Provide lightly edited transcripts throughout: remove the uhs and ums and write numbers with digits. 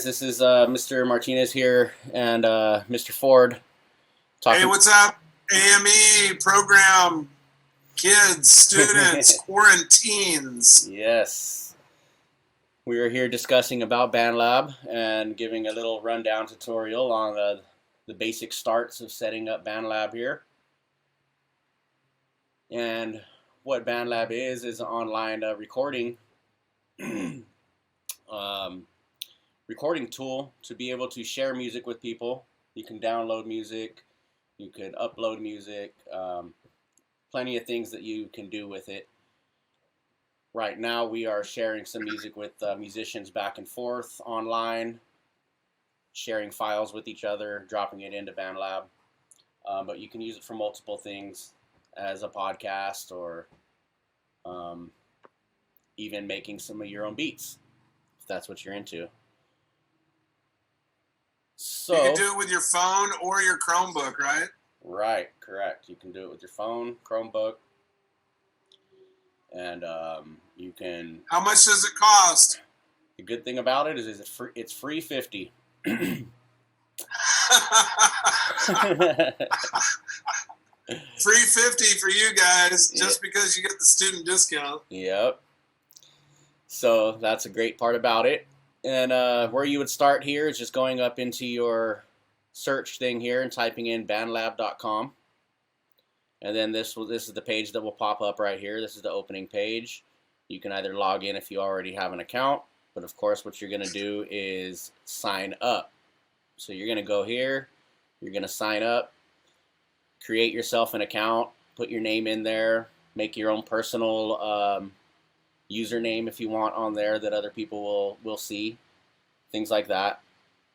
This is Mr. Martinez here and Mr. Ford Hey, talking. what's up? AME program, kids, students, quarantines. Yes, we are here discussing about Bandlab and giving a little rundown tutorial on the basic starts of setting up Bandlab here. And what Bandlab is an online recording um, recording tool to be able to share music with people. You can download music, you can upload music, plenty of things that you can do with it. Right now, we are sharing some music with musicians back and forth online, sharing files with each other, dropping it into Bandlab. But you can use it for multiple things as a podcast or um, even making some of your own beats, if that's what you're into. You can So, do it with your phone or your Chromebook, right? right, correct. You can do it with your phone, Chromebook, and you can. How much does it cost? The good thing about it is it's free 50. Free 50 for you guys, just because you get the student discount. Yep. So that's a great part about it. And where you would start here is just going up into your search thing here and typing in bandlab.com. And then this is the page that will pop up right here. This is the opening page. You can either log in if you already have an account, but of course what you're going to do is sign up. So you're going to go here, you're going to sign up, create yourself an account, put your name in there, make your own personal username if you want on there that other people will see, things like that.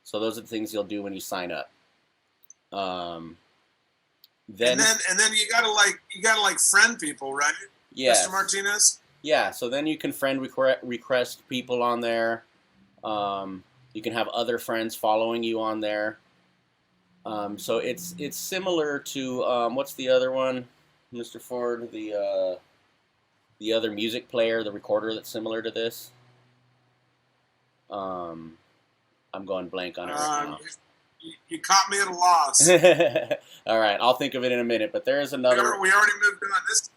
So those are the things you'll do when you sign up. Then you gotta like friend people, right? Yes. Mr. Martinez? Yeah, so then you can friend request people on there. You can have other friends following you on there. So it's similar to what's the other one, Mr. Ford? The other music player, the recorder that's similar to this. I'm going blank on it right now. You caught me at a loss. All right, I'll think of it in a minute. But there is another. We already moved on this.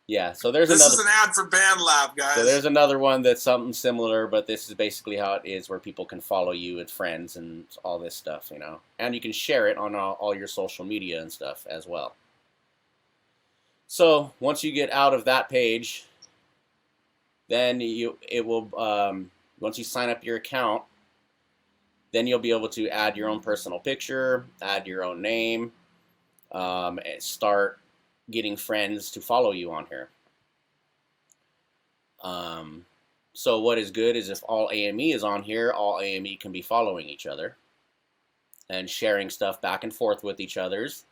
Yeah, so there's this another. This is an ad for Bandlab, guys. So there's another one that's something similar, but this is basically how it is, where people can follow you and friends and all this stuff, you know. And you can share it on all your social media and stuff as well. So once you get out of that page, then once you sign up your account, then you'll be able to add your own personal picture, add your own name, and start getting friends to follow you on here. So what is good is if all AME is on here, all AME can be following each other and sharing stuff back and forth with each other's.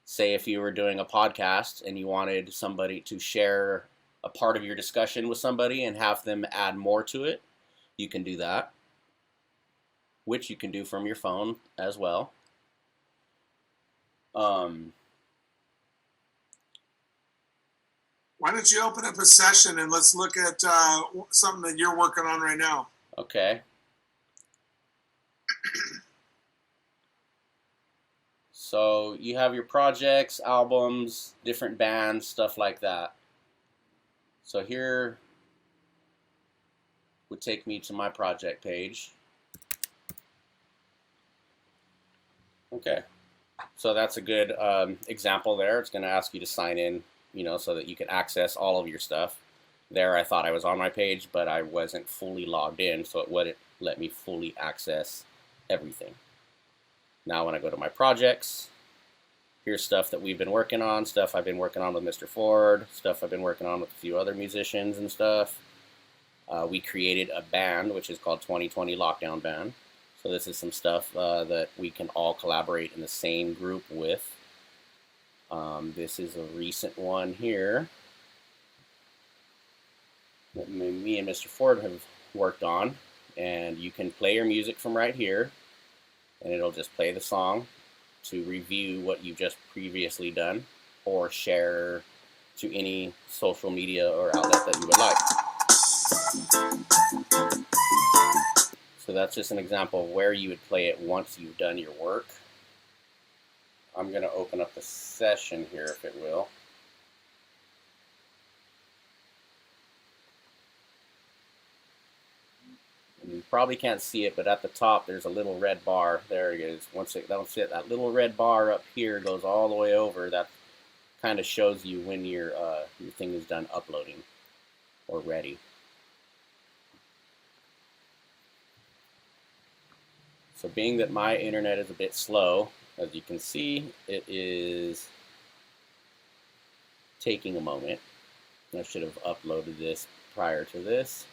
Say if you were doing a podcast and you wanted somebody to share a part of your discussion with somebody and have them add more to it, you can do that, which you can do from your phone as well. Why don't you open up a session and let's look at something that you're working on right now? Okay. So you have your projects, albums, different bands, stuff like that. So here would take me to my project page. Okay. So that's a good example there. It's going to ask you to sign in, you know, so that you can access all of your stuff. There I thought I was on my page, but I wasn't fully logged in, so it wouldn't let me fully access everything. Now when I go to my projects, here's stuff that we've been working on, stuff I've been working on with Mr. Ford, stuff I've been working on with a few other musicians and stuff. We created a band, which is called 2020 Lockdown Band. So this is some stuff that we can all collaborate in the same group with. This is a recent one here that me and Mr. Ford have worked on. And you can play your music from right here, and it'll just play the song to review what you've just previously done or share to any social media or outlet that you would like. So So that's just an example of where you would play it once you've done your work. I'm going to open up the session here, if it will. And you probably can't see it, but at the top there's a little red bar. There it is. Once it, that little red bar up here goes all the way over. That kind of shows you when your thing is done uploading or ready. So being that my internet is a bit slow, as you can see, it is taking a moment. I should have uploaded this prior to this.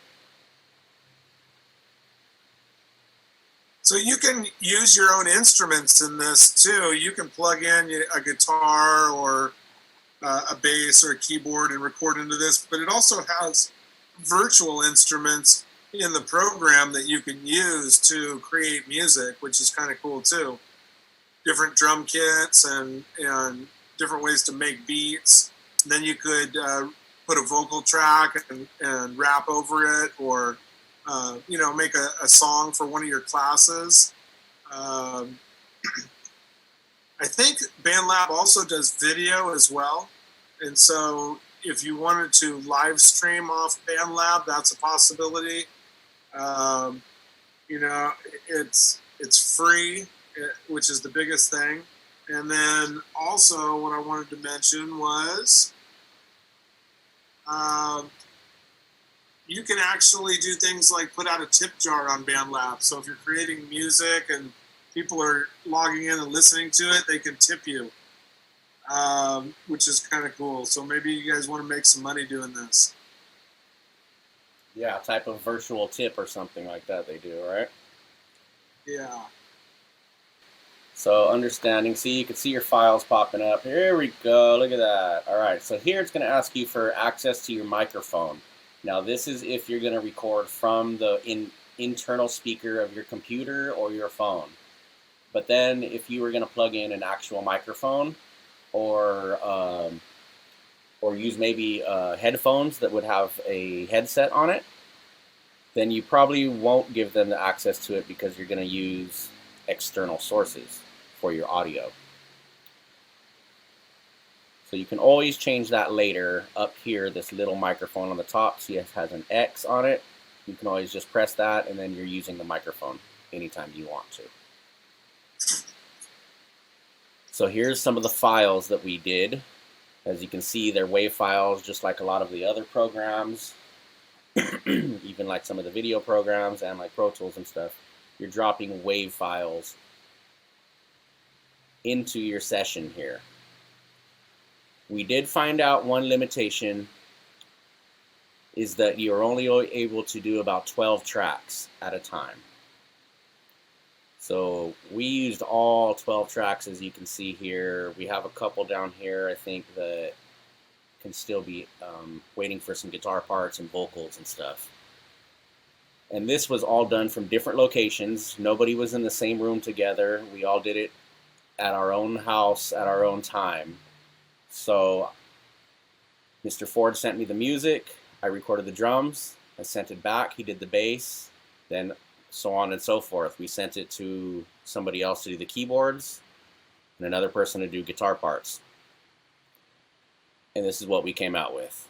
So you can use your own instruments in this too. You can plug in a guitar or a bass or a keyboard and record into this, but it also has virtual instruments in the program that you can use to create music, which is kind of cool too. Different drum kits and different ways to make beats. And then you could put a vocal track and rap over it, or make a song for one of your classes. I think Bandlab also does video as well. And so if you wanted to live stream off Bandlab, that's a possibility. It's free, which is the biggest thing. And then also what I wanted to mention was you can actually do things like put out a tip jar on Bandlab. So if you're creating music and people are logging in and listening to it, they can tip you, which is kind of cool. So maybe you guys want to make some money doing this. Yeah, type of virtual tip or something like that they do, right? Yeah. So understanding, see, you can see your files popping up. Here we go, look at that. All right, so here it's going to ask you for access to your microphone. Now this is if you're going to record from the internal speaker of your computer or your phone. But then if you were going to plug in an actual microphone or use maybe headphones that would have a headset on it, then you probably won't give them the access to it because you're going to use external sources for your audio. So you can always change that later. Up here, this little microphone on the top, see it has an X on it. You can always just press that and then you're using the microphone anytime you want to. So here's some of the files that we did. As you can see, they're WAV files just like a lot of the other programs, even like some of the video programs and like Pro Tools and stuff. You're dropping WAV files into your session here. We did find out one limitation is that you're only able to do about 12 tracks at a time. So we used all 12 tracks, as you can see here. We have a couple down here, I think, that can still be waiting for some guitar parts and vocals and stuff. And this was all done from different locations. Nobody was in the same room together. We all did it at our own house at our own time. So Mr. Ford sent me the music. I recorded the drums. I sent it back. He did the bass. Then so on and so forth. We sent it to somebody else to do the keyboards and another person to do guitar parts. And this is what we came out with.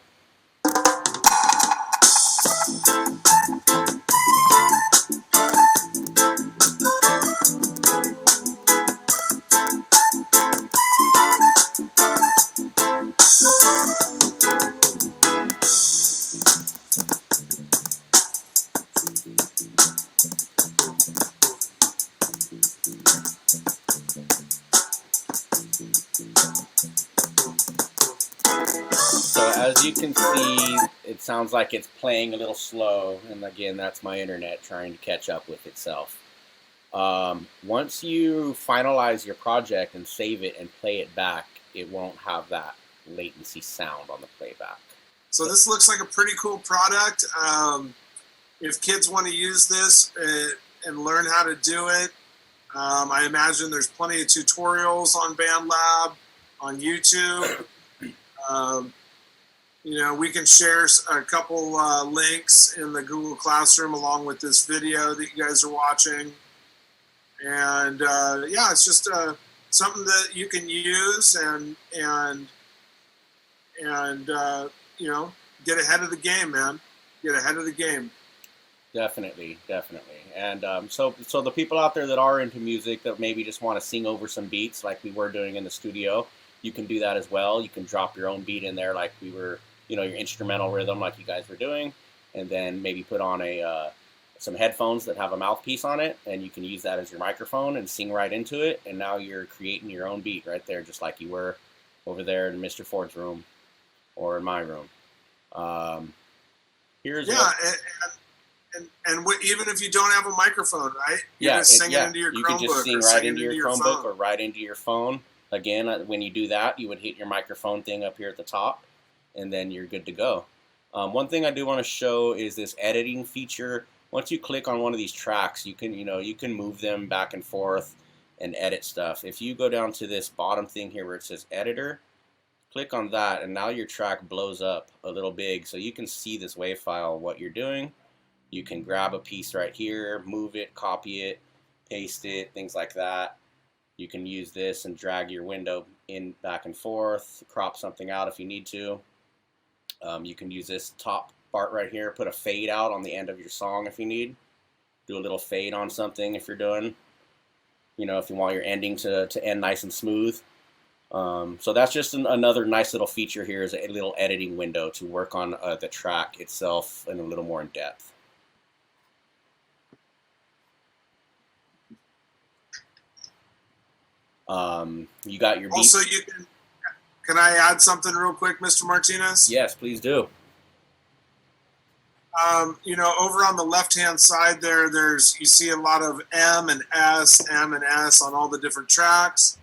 So as you can see, it sounds like it's playing a little slow, and again, that's my internet trying to catch up with itself. Once you finalize your project and save it and play it back, it won't have that latency sound on the playback. So this looks like a pretty cool product. If kids want to use this and learn how to do it, I imagine there's plenty of tutorials on Bandlab, on YouTube. we can share a couple links in the Google Classroom along with this video that you guys are watching. And yeah, it's just something that you can use and get ahead of the game, man. Get ahead of the game. Definitely. And so the people out there that are into music that maybe just want to sing over some beats like we were doing in the studio, you can do that as well. You can drop your own beat in there like we were, your instrumental rhythm like you guys were doing, and then maybe put on some headphones that have a mouthpiece on it, and you can use that as your microphone and sing right into it, and now you're creating your own beat right there, just like you were over there in Mr. Ford's room or in my room. Here's even if you don't have a microphone, right? You just sing it into your Chromebook. You can just sing right into your Chromebook or right into your phone. Again, when you do that, you would hit your microphone thing up here at the top, and then you're good to go. One thing I do want to show is this editing feature. Once you click on one of these tracks, you can move them back and forth and edit stuff. If you go down to this bottom thing here where it says editor, click on that, and now your track blows up a little big, so you can see this WAV file, what you're doing. You can grab a piece right here, move it, copy it, paste it, things like that. You can use this and drag your window in back and forth, crop something out if you need to. You can use this top part right here, put a fade out on the end of your song if you need. Do a little fade on something if you're doing, if you want your ending to end nice and smooth. So that's just another nice little feature here, is a little editing window to work on the track itself in a little more in depth. You got your beat. Also, can I add something real quick, Mr. Martinez? Yes, please do. Over on the left-hand side there, you see a lot of M and S on all the different tracks.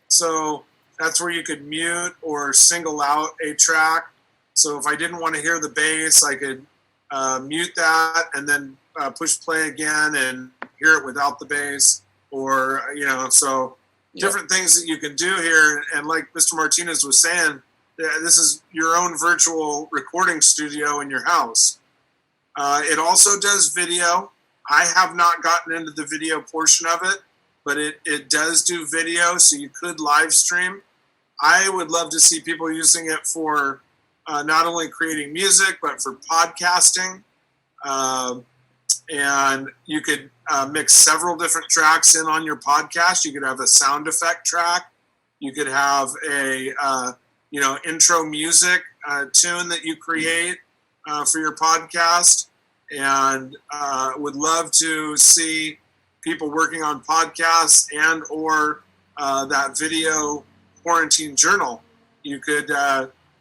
So that's where you could mute or single out a track. So if I didn't want to hear the bass, I could mute that and then push play again and hear it without the bass. Or, so different things that you can do here. And like Mr. Martinez was saying, this is your own virtual recording studio in your house. It also does video. I have not gotten into the video portion of it, but it does do video, so you could live stream. I would love to see people using it for not only creating music, but for podcasting. And you could mix several different tracks in on your podcast. You could have a sound effect track. You could have a intro music tune that you create for your podcast. And would love to see people working on podcasts and or that video quarantine journal. You could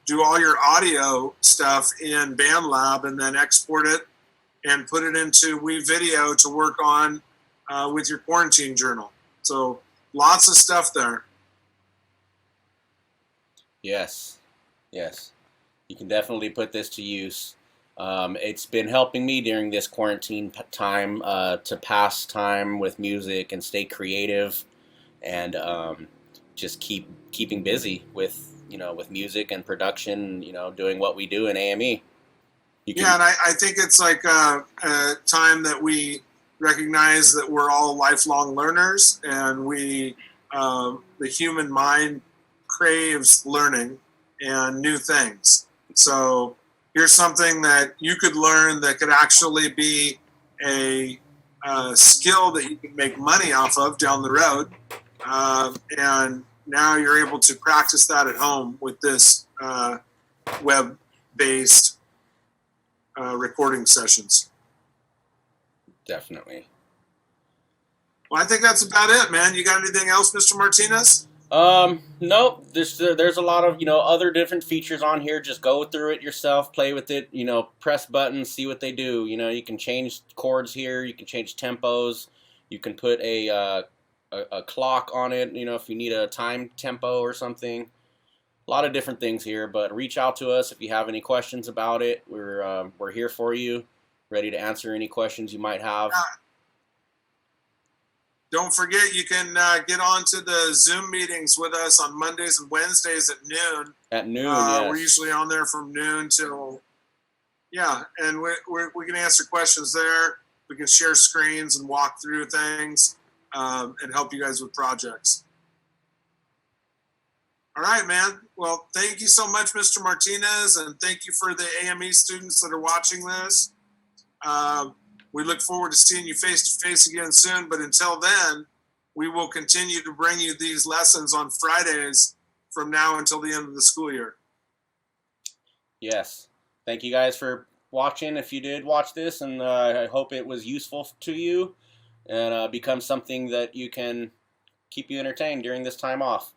do all your audio stuff in Bandlab and then export it and put it into WeVideo to work on with your quarantine journal. So lots of stuff there. Yes. You can definitely put this to use. It's been helping me during this quarantine time to pass time with music and stay creative, and just keeping busy with music and production. Doing what we do in AME. And I think it's like a time that we recognize that we're all lifelong learners, and the human mind craves learning and new things. So here's something that you could learn that could actually be a skill that you can make money off of down the road. And now you're able to practice that at home with this web-based recording sessions. Definitely. Well, I think that's about it, man. You got anything else, Mr. Martinez? Nope. There's a lot of, other different features on here. Just go through it yourself, play with it, press buttons, see what they do. You can change chords here, you can change tempos, you can put a clock on it, if you need a time tempo or something. A lot of different things here, but reach out to us if you have any questions about it. We're here for you, ready to answer any questions you might have. Don't forget, you can get on to the Zoom meetings with us on Mondays and Wednesdays at noon. At noon, yes. We're usually on there from noon till, and we can answer questions there. We can share screens and walk through things and help you guys with projects. All right, man. Well, thank you so much, Mr. Martinez, and thank you for the AME students that are watching this. We look forward to seeing you face to face again soon, but until then, we will continue to bring you these lessons on Fridays from now until the end of the school year. Yes. Thank you guys for watching, if you did watch this, and I hope it was useful to you and becomes something that you can keep you entertained during this time off.